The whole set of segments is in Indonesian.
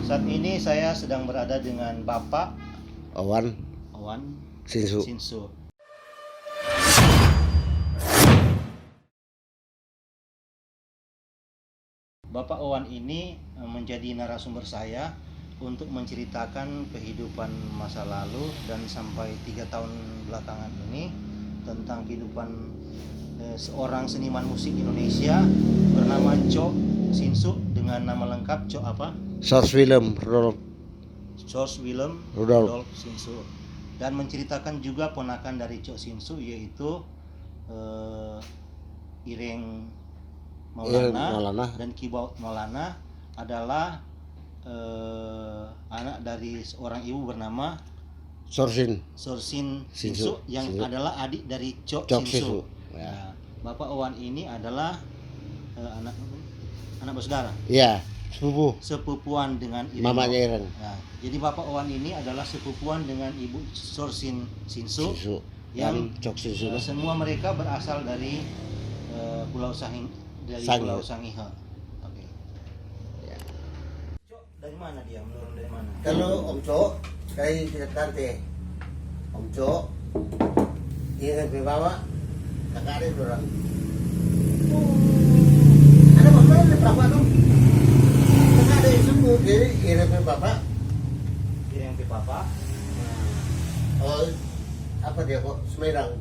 Saat ini saya sedang berada dengan Bapak Owan Owan Sinsu. Sinsu. Bapak Owan ini menjadi narasumber saya untuk menceritakan kehidupan masa lalu dan sampai 3 tahun belakangan ini tentang kehidupan seorang seniman musik Indonesia bernama Cok Sinsu dengan nama lengkap Cok apa? George Willem Rudolph. George Willem Rudolph Sinsu, dan menceritakan juga ponakan dari Cok Sinsu yaitu Ireng Maulana dan Kibaut Maulana adalah anak dari seorang ibu bernama Sorsin Sorsin Sinsu yang adalah adik dari Cok Sinsu. Ya. Nah, Bapak Owan ini adalah anak bersaudara. Iya, Sepupuan dengan ibu mamanya Ireng. Nah, jadi Bapak Owan ini adalah sepupuan dengan Ibu Sorsin Sinsu yang Cok Sinsu. semua mereka berasal dari Pulau Pulau Sangihe. Oke. Ya. Cok, dari mana dia? Menurun dari mana? Kalau Om Cok dari Tante, Om Cok Ireng bawa kakak ada orang. Ada bapak ada berapa dong? Kakak ada semua jadi Ireng bapak. Ireng Papa. Oh, apa dia kok Sumedang?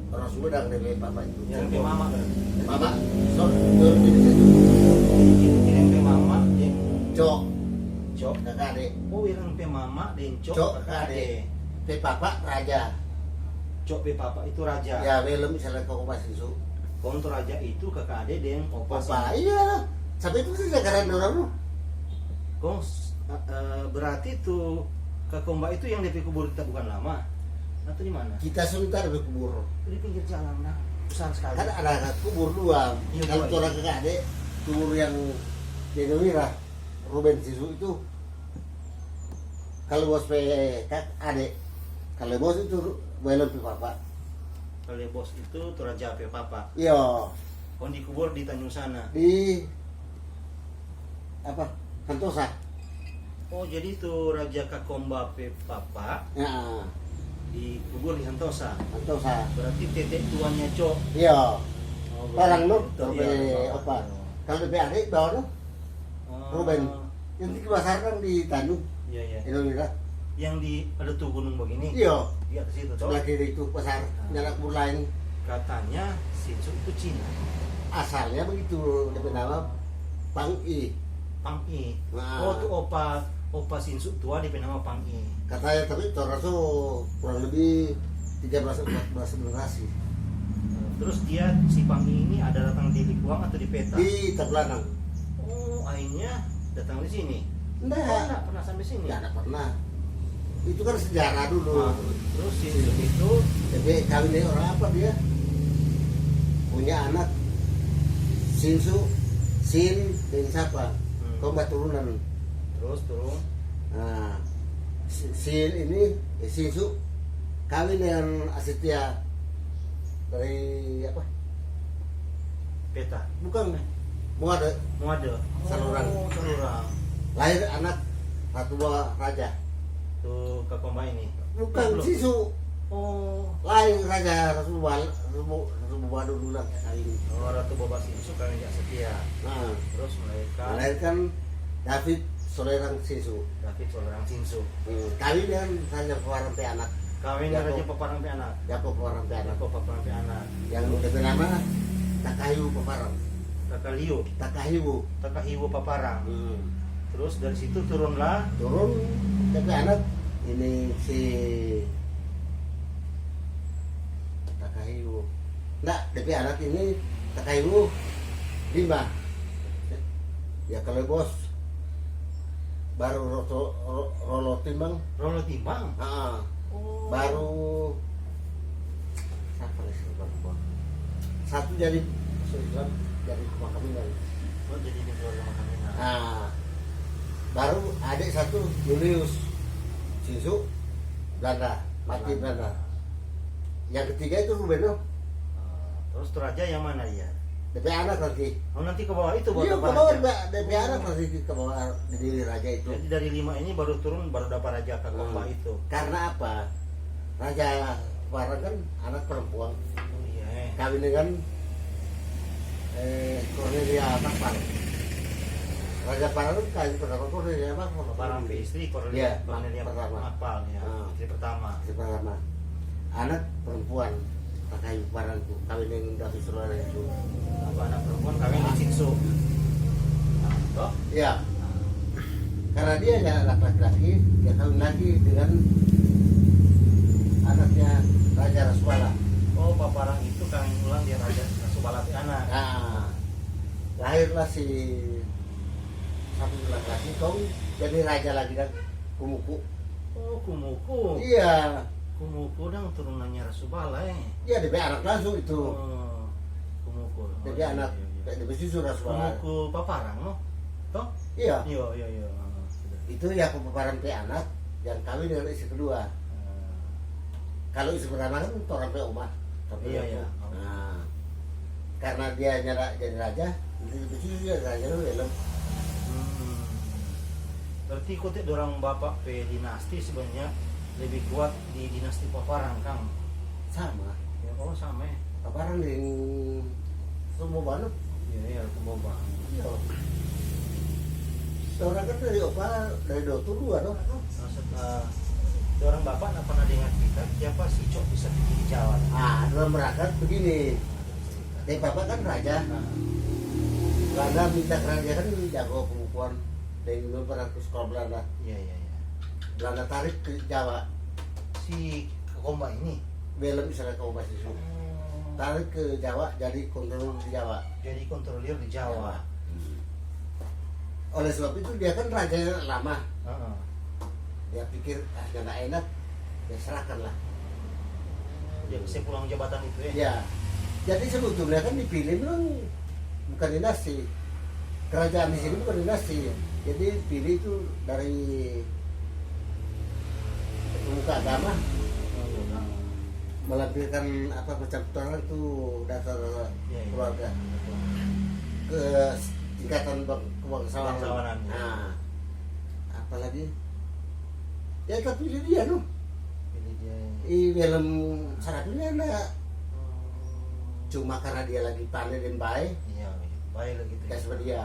Orang Sumedang dari papa itu. Ireng Mama kan? Mama, di situ. Ireng Mama dan Cok, Cok. kakak adik. Oh, Ireng Mama dan Cok Kakak adik. adik. Papa raja. Cok Papa itu raja. Ya, belum misalnya kau masih su. Konto raja itu kakak adik dan opa. Papa, iya. Sampai itu sih negara orang lu. Kong berarti tuh Kakomba itu yang DP kubur kita bukan lama atau di mana? Kita sebentar di kubur. Di pinggir jalan nah, besar sekali. Kan ada kubur dua. Iya, Kalau dua, orang kakak adik, kubur yang di Indonesia, Ruben Sisu itu. Kalau bos kak adik, kalau bos itu belum papa. Kalau bos itu Toraja Papa. Iya. Kon dikubur di Tanjung sana. Di apa? Sentosa. Oh, jadi itu Raja Kakomba Papa Ya, dikubur di Sentosa. Sentosa. Berarti tetek tuannya Cok. Iya. Oh, Orang lu, itu, Ruben iya, apa? Kalau lebih adik bawah lu, Ruben. Yang dibasarkan di Tanjung, Iya, iya. Indonesia. Yang di ada tuh gunung begini. Iya. Di atas itu, Cok. Sebelah kiri itu pasar nyala kubur lain. Katanya Sinsu itu Cina. Asalnya begitu, dia nama Pang I. Pang I. Nah. Oh, tuh opa Sinsu tua di nama Pang I. Katanya tapi Toraso kurang lebih 13-14 generasi. Terus dia si Pang I ini ada datang di Likuang atau di Peta? Di Tabelanang. Oh, akhirnya datang di sini. Oh, Enggak. enggak pernah sampai sini. Enggak ada pernah. Itu kan sejarah dulu. Nah, terus Sinsu itu Jadi kawin dari orang apa dia? Punya anak Sinsu, Sin dan siapa? Kombat turunan. terus Nah, Sin ini Sinsu kawin dengan Asitia dari apa? Peta. Bukan, Muada. Muada. Salurang. Oh, Salurang. Lahir anak Ratu Buah Raja. Tuh Kakomba ini. Bukan Belum. Sinsu. Oh, Lahir Raja Ratu Buah dulu lah kali ini. Ratu Boba Sinsu kawin dia setia. Nah, Terus melahirkan melahirkan David Solerang Sinsu. David Salurang Sinsu. Kawin dengan Raja Pewaran Pe anak. Kawin Yakob. Raja Peparang Pe anak. Yakob Pewaran Pe anak. Aku Peparang Pe anak. Yang lebih nama Takahiwu Peparang. Takaliu, Takahiwu. Takahiwu Paparang. Terus dari situ turunlah Turun tapi anak ini si Takahiwu. Nggak, tapi anak ini Takahiwu 5. Ya kalau bos baru Rolo Timbang. Rolo Timbang. Ah, Oh. baru siapa nih bos? Satu jadi Islam dari Makamingan. Oh, jadi di keluarga Makamina. Nah, baru adik satu Julius Sinsu Belanda, mati Belanda. Yang ketiga itu Rubeno. Terus Toraja yang mana ya? DP anak nanti. Oh nanti ke bawah itu Iya, baru ke dapat bawah raja. DP anak nanti ke bawah jadi raja itu. Jadi dari 5 ini baru turun baru dapat raja ke keempat itu. Karena apa? Raja Parang kan anak perempuan, Oh iya. kawin dengan Cornelia Makpal. Raja Parang itu kawin pertama Cornelia Makpal. Parang istri Iya, Cornelia pertama. Makpal ya. Istri pertama. Istri pertama. Anak perempuan pakai Parang itu kawin dengan David Surara itu. Apa anak perempuan kawin di Cinsu. Nah, toh? Iya. Karena dia hanya anak laki-laki, dia kawin lagi dengan anaknya Raja Rasubala. Oh, Pak Parang itu kawin ulang dia Raja Subalati anak. Nah, lahirlah si satu laki-laki kau jadi raja lagi kan Kumuku. Oh, Kumuku. Iya, Kumuku dong turunannya Rasubala dia DP anak langsung itu. Oh, Kumuku. Jadi anak DP susu Rasubala. Kumuku Pak Parang no? Toh? Iya, Iya. Sudah. itu ya peparan pe anak yang kawin dengan istri kedua. Kalau istri pertama kan orang pe omah. Iya. Nah, karena dia nyala jadi raja, DP susu dia raja lu dalam. Berarti ikut dorang bapak pe dinasti sebenarnya lebih kuat di dinasti Paparang Kang. Sama. Ya oh sama ya. Paparan dengan semua banget. Iya aku mau bang. Iya. Orang kan dari opa dari Dotu dua dong. Setelah dorang bapak nggak pernah dengar kita siapa si Cok bisa pergi di Jawa. Ah, dalam berangkat begini. Dari bapak kan raja. Belanda minta kerajaan kan jago pengukuhan dari dulu pernah ke sekolah Belanda. Iya. Belanda tarik ke Jawa. Si Komba ini. Belum misalnya kau masih suruh. Tarik ke Jawa jadi kontrol di Jawa. Jadi kontrolir di Jawa. Oleh sebab itu dia kan raja yang lama. Heeh. Dia pikir ya nggak enak, ya serahkan lah. Dia bisa pulang jabatan itu ya. Ya, jadi sebetulnya kan dipilih memang bukan dinasti. Kerajaan di sini bukan dinasti. Jadi pilih itu dari pemuka agama melampirkan apa macam orang itu dasar Iya. keluarga ke tingkatan kebangsawanan. Kebangsawanan, ya. Nah, apalagi ya terpilih dia tuh. Pilih dia. I film sarapilnya ada cuma karena dia lagi panen dan baik Iya, baik lah gitu. kasih sama dia.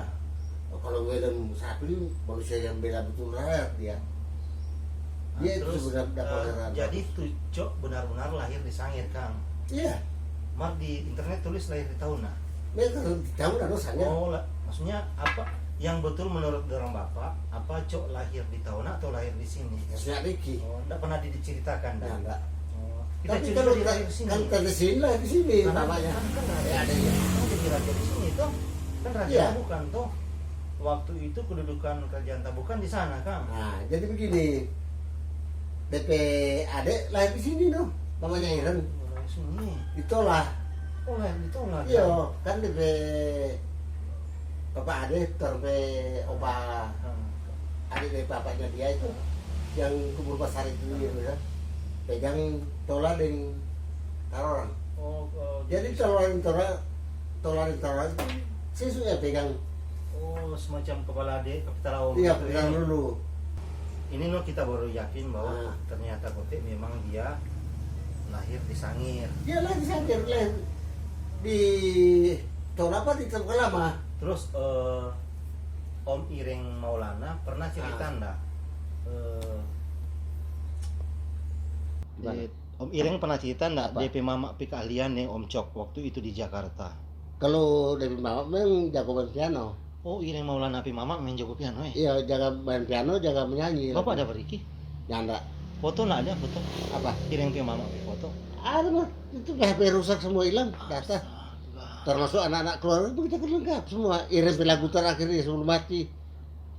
Oh, kalau film sarapil manusia yang bela betul rakyat dia. Dia itu Terus, sudah dapat jadi Tucok benar-benar lahir di Sangir Kang. iya. Mar di internet tulis lahir di Tauna. Mereka tahu dah dosanya. Oh, maksudnya apa yang betul menurut orang bapak? Apa Cok lahir di Tauna atau lahir di sini? Kasih Riki. Oh, enggak pernah diceritakan Nah, dah. enggak. Oh, kita Tapi cerita kalau dia lahir di sini. kan di sini lah di sini Karena namanya. kan raja, Ya, ada ya. kan jadi raja di sini toh. Kan raja Iya. bukan toh. Waktu itu kedudukan kerajaan Tabukan di sana, Kang. Nah, jadi begini. DP adek lahir di sini noh. Namanya Ireng. Lahir di sini. Ditolak. Oh, lahir di Tauna. Iya, kan DP bapak adek terpe opa adik dari bapaknya dia itu yang kubur pasar itu ya, pegang tola dan taroran. Jadi tolarin itu sesuatu ya pegang. Oh, semacam kepala adik, kapital awam. Iya, gitu pegang ya. dulu. Ini no kita baru yakin bahwa Ah. ternyata Kotek memang dia lahir di Sangir. Dia lagi sakit lahir di tola apa di tempat lama. Terus Om Ireng Maulana pernah cerita enggak? Gimana? Om Ireng pernah cerita enggak Apa? DP Mama Pik ahlian yang Om Cok waktu itu di Jakarta? Kalau dari mama memang jago main piano. Oh, Ireng Maulana Pi Mama main jago piano ya? Iya, jaga main piano, jaga menyanyi. Bapak ada beriki? Nyanda. Foto enggak ada foto? Apa? Ireng Pi Mama Pi foto. Ada mah. Itu HP rusak semua hilang, data. Termasuk anak-anak keluarga itu kita lengkap semua. Ireng lagu terakhir dia sebelum mati.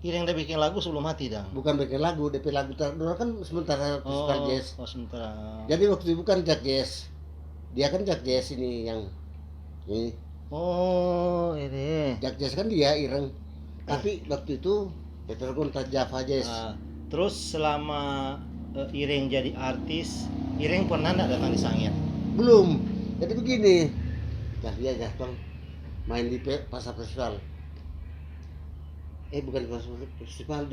Ireng udah bikin lagu sebelum mati dong. Bukan bikin lagu, DP lagu terakhir kan sementara festival jazz. Oh, sementara. Jadi waktu itu bukan Jack Jazz. Dia kan Jack Jazz ini yang ini. Oh, ini. Jack Jazz kan dia Ireng. Tapi waktu itu Peter Gonta Java Jazz. Terus selama Ireng jadi artis, Ireng pernah enggak datang di Sangir? Belum. Jadi begini. Dah dia Bang. main di pasar festival. Bukan pasar festival,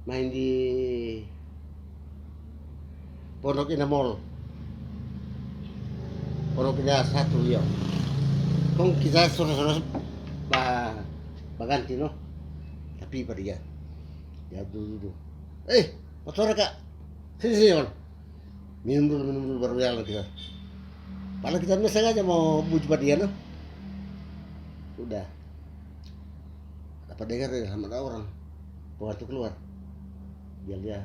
main di Pondok Indah Mall. Pondok Indah 1 ya. Kong kita sore-sore baganti no. Tapi pada dia. Ya dulu. Motor kak. Sini on. Minum dulu baru jalan kita. Padahal kita sengaja mau bujuk pada dia no. Udah. Dapat dengar sama orang. Pembantu keluar. Dia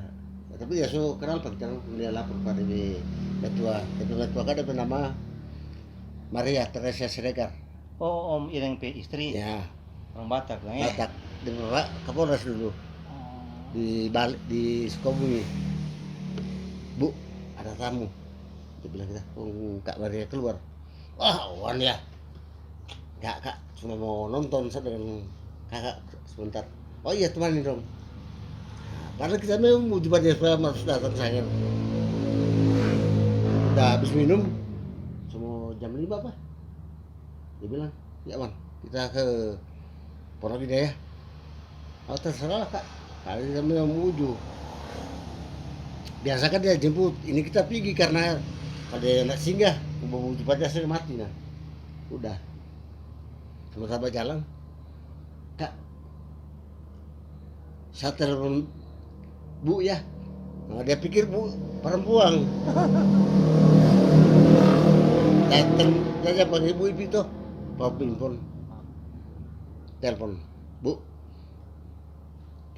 tapi ya so kenal pak dia lapor pada ketua kan ada nama Maria Teresa Siregar. Oh, Om Ireng P istri. Ya. Orang Batak lah ya. Batak dengan Kapolres dulu di Sukabumi. Bu, ada tamu. Dia bilang kita, Kak Maria keluar. Wah, wan ya. Kak, cuma mau nonton saya dengan kakak sebentar. Oh iya, temanin dong. Karena kita memang mau coba dia supaya harus datang sangat. Udah habis minum, semua jam 5 apa? Dia bilang, ya man, kita ke Pondok Indah ya. Oh terserah kak, kali kita memang menuju. Biasa kan dia jemput, ini kita pergi karena ada anak singgah, mau jumpa dia sering mati nah. Udah, sama-sama jalan. Kak, saya telepon Bu ya, nah, dia pikir Bu perempuan. Datang saja panggil Bu itu, Pak Pimpon. Telepon, Bu,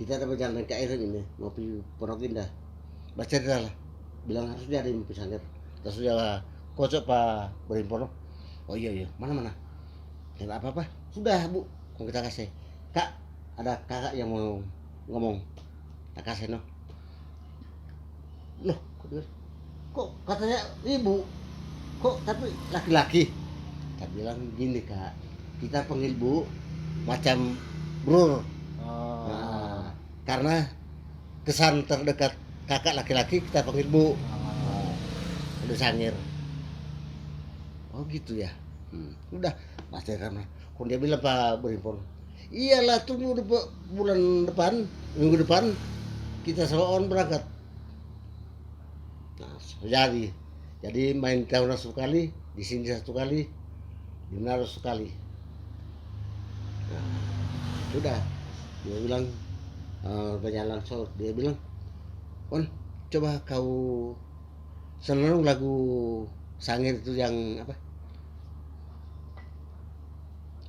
kita ada perjalanan ke air ini, mau pergi Pondok Indah. Baca dia lah, bilang harusnya ada yang pisangnya. Terus dia kocok Pak Berimpon. Oh iya, mana? Tidak apa-apa, sudah Bu, mau kita kasih. Kak, ada kakak yang mau ngomong. Tak kasih no. Loh, kok katanya ibu, kok tapi laki-laki. Kita bilang gini kak, kita panggil Bu macam bro. Nah, karena kesan terdekat kakak laki-laki kita panggil Bu. Udah sangir. Oh gitu ya. Udah pasti karena dia bilang Pak Berimpon, iyalah tunggu bulan depan, minggu depan kita sama berangkat. Nah, jadi main tahun sekali, di sini 1 kali, di Manado sekali. Nah, sudah dia bilang berjalan dia bilang, On, coba kau seneng lagu Sangir itu yang apa?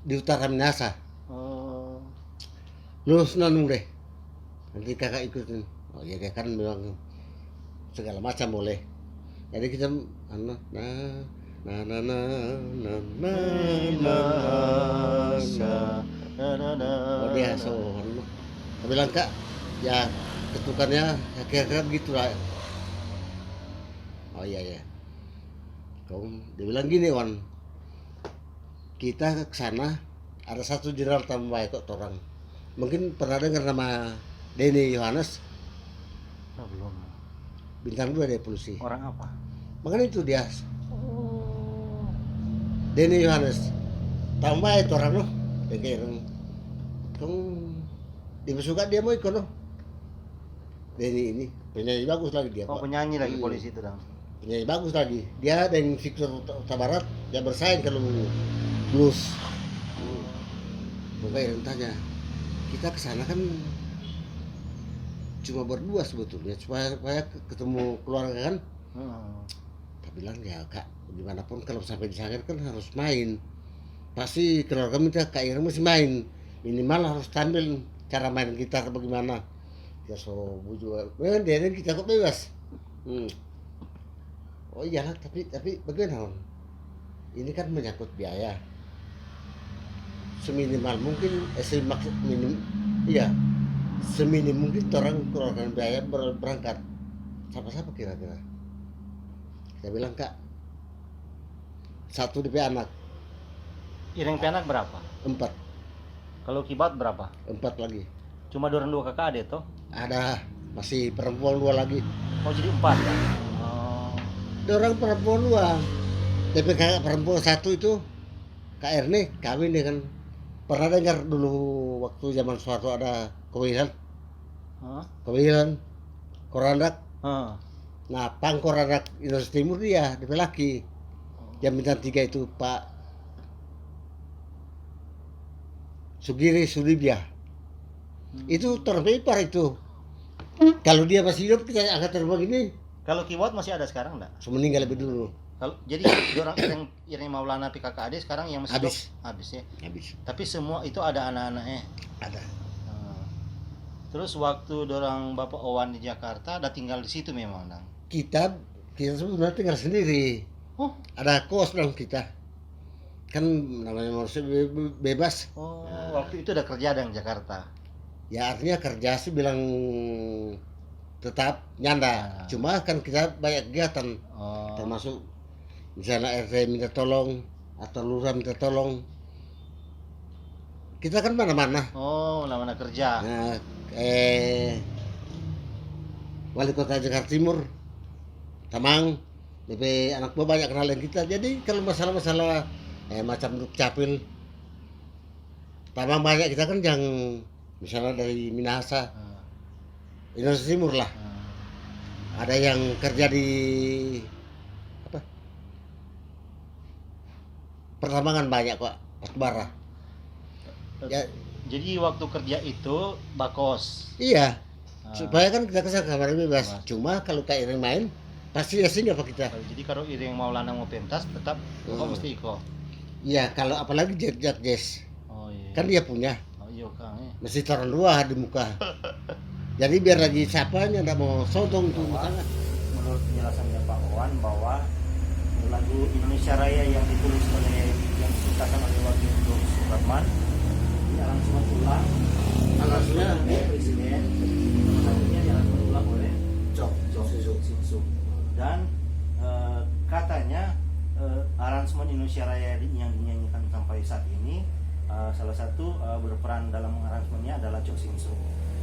Di Utara Minasa. Lu seneng deh. Nanti kakak ikutin. Oh iya dia kan bilang segala macam boleh. Jadi kita oh dia so dia bilang kak ya ketukannya ya kira-kira begitu lah. Oh iya dia bilang gini Wan, kita ke sana ada satu jenderal tamu baik kok orang. Mungkin pernah dengar nama Denny Yohanes? Belum. Bintang 2 dari polisi. Orang apa? Makanya itu dia. Denny Yohanes. Tamu baik orang loh. Kayak kamu dibesukan dia mau ikut loh. Denny ini penyanyi bagus lagi dia. Oh penyanyi lagi polisi itu dong. Penyanyi bagus lagi. Dia dan Victor Tabarat dia bersaing kalau blues. Makanya tanya, kita kesana kan cuma berdua sebetulnya supaya ketemu keluarga kan. Kita bilang ya kak, gimana pun kalau sampai di sana kan harus main. Pasti keluarga minta kak Ireng mesti main. Minimal harus tampil cara main gitar bagaimana. Ya so bujuk, dia kita kok bebas. Oh iya tapi bagaimana? Ini kan menyangkut biaya. Seminimal mungkin seminim mungkin orang keluarkan biaya berangkat. Siapa kira-kira? Saya bilang kak, 1 DP anak. Ireng anak berapa? 4. Kalau kibat berapa? 4 lagi. Cuma 2 kakak ada toh? Ada masih perempuan 2 lagi. Oh jadi 4 kan? Ada orang perempuan 2. DP kakak perempuan satu itu Kak Erne kawin dengan, pernah dengar dulu waktu zaman Soeharto ada kewilan Hah? Korandak. Hah. Nah, Pang Korandak Indonesia Timur dia DP laki. Yang bintang 3 itu Pak Sugiri Sudibya. Itu terpipar itu. Kalau dia masih hidup kita angkat terbang ini, Kalau Kiwat masih ada sekarang enggak? meninggal lebih dulu. Kalau jadi orang Ireng Maulana PKKAD sekarang yang masih Habis. hidup habis ya. Habis. Tapi semua itu ada anak-anaknya. Ada. Nah, terus waktu dorang Bapak Owan di Jakarta ada tinggal di situ memang, Dang. Kita sebenarnya tinggal sendiri. Oh, Ada kos dong kita. Kan namanya manusia bebas. oh, waktu itu udah kerja Dang Jakarta. Ya artinya kerja sih bilang tetap nyanda. Nah. Cuma kan kita banyak kegiatan. Oh. Termasuk misalnya RT minta tolong atau lurah minta tolong. Kita kan mana-mana. Oh, mana-mana kerja. Nah, wali kota Jakarta Timur, Tamang, DP anak buah banyak kenalin kita. Jadi kalau masalah-masalah macam Dukcapil, Tamang banyak kita kan yang misalnya dari Minahasa, Ah, Indonesia Timur lah. ah. Ada yang kerja di apa? Pertambangan banyak kok, batubara. Ya, Jadi waktu kerja itu bakos. iya. Ah. Supaya kan kita kesan kamar bebas. Bebas. Cuma kalau kayak yang main pasti asing apa kita. Jadi kalau Ireng Maulana mau pentas tetap kok mesti iko. Iya, kalau apalagi Jack Jazz. Oh iya. Kan dia punya. Oh iya Kang. Mesti taruh dua di muka. Jadi biar lagi siapanya nggak mau sontong tuh mukanya. Menurut penjelasannya Pak Owan bahwa lagu Indonesia Raya yang ditulis oleh yang diciptakan oleh Wakil Gubernur Suparman ini aransemen ulang Aransemen oleh Presiden, satunya diaransemen ulang oleh Cok Sinsuk. Dan katanya aransemen Indonesia Raya yang dinyanyikan sampai saat ini salah satu berperan dalam aransemennya adalah Cok Sinsuk.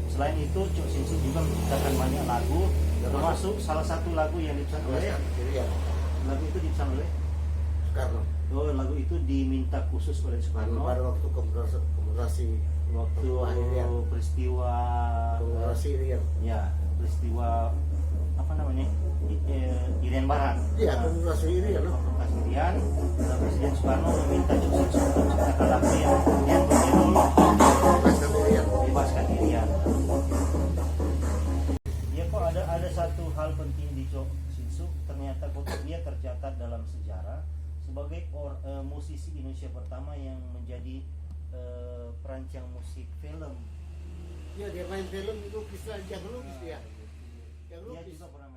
Selain itu Cok Sinsuk juga menciptakan banyak lagu, termasuk salah satu lagu yang diciptakan oleh lagu itu diciptakan oleh Soekarno. Oh, lagu itu diminta khusus oleh Soekarno Pada waktu komunikasi waktu peristiwa Irian. ya peristiwa apa namanya Irian Barat. Iya, komunikasi Irian. Pas Irian, Presiden Soekarno meminta Cok Sinsuk untuk menciptakan lagu yang berjudul Bebaskan Irian. Ya kok ada satu hal penting di Cok Sinsuk, ternyata kok dia tercatat dalam sejarah sebagai musisi Indonesia pertama yang menjadi perancang musik film. Iya, dia main film itu kisah yang lukis dia. Yang Dia lukis. juga pernah